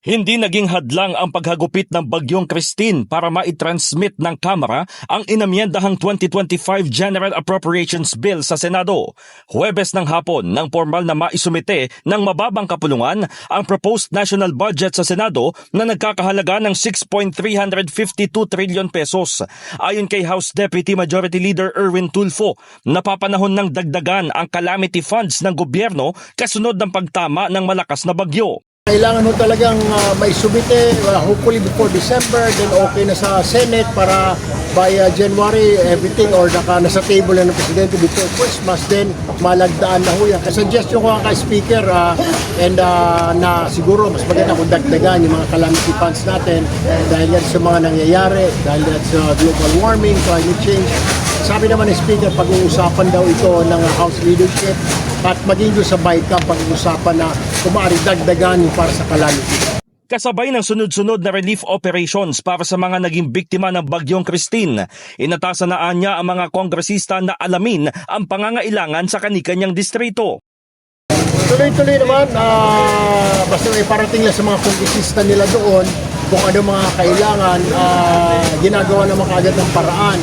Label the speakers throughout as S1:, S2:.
S1: Hindi naging hadlang ang paghagupit ng Bagyong Christine para maitransmit ng Kamara ang inamyendahang 2025 General Appropriations Bill sa Senado. Huwebes ng hapon nang formal na maisumite ng mababang kapulungan ang proposed national budget sa Senado na nagkakahalaga ng 6.352 trillion pesos. Ayon kay House Deputy Majority Leader Erwin Tulfo, napapanahon ng dagdagan ang calamity funds ng gobyerno kasunod ng pagtama ng malakas na bagyo.
S2: Kailangan mo talagang may subite, hopefully before December, then okay na sa Senate para by January everything or nasa table na ng Presidente before Christmas, then malagdaan na ho yan. Suggestion ko kay Speaker na siguro mas maganda kung dagdagan yung mga calamity funds natin dahil yan sa mga nangyayari, dahil yan sa global warming, climate change. Sabi naman ng Speaker, pag-uusapan daw ito ng House Leadership at maging doon sa BICAM pag-uusapan na kumari dagdagan yung para sa calamity.
S1: Kasabay ng sunod-sunod na relief operations para sa mga naging biktima ng Bagyong Christine, inatasan na niya ang mga kongresista na alamin ang pangangailangan sa kani-kanyang distrito.
S2: Tuloy-tuloy naman, basta may parating lang sa mga kongresista nila doon, kung ano mga kailangan, ginagawa naman kaagad ng paraan.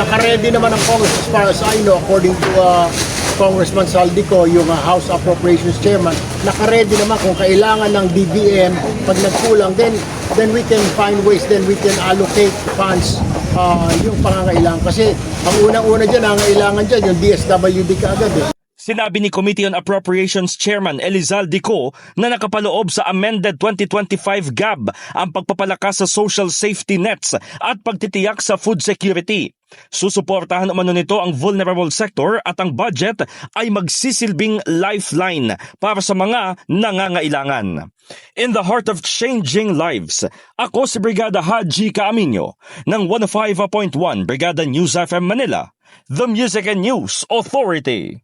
S2: Naka-ready naman ang Congress as far as I know, according to Congressman Saldico, yung House Appropriations Chairman, naka-ready naman kung kailangan ng DBM, pag nagkulang, then we can find ways, then we can allocate funds yung pangangailangan. Kasi ang unang-una dyan, ang kailangan dyan, yung DSWD kaagad eh.
S1: Sinabi ni Committee on Appropriations Chairman Elizalde Co na nakapaloob sa amended 2025 GAB ang pagpapalakas sa social safety nets at pagtitiyak sa food security. Susuportahan umano nito ang vulnerable sector at ang budget ay magsisilbing lifeline para sa mga nangangailangan. In the heart of changing lives, ako si Brigada Haji Caaminio ng 105.1 Brigada News FM Manila, the Music and News Authority.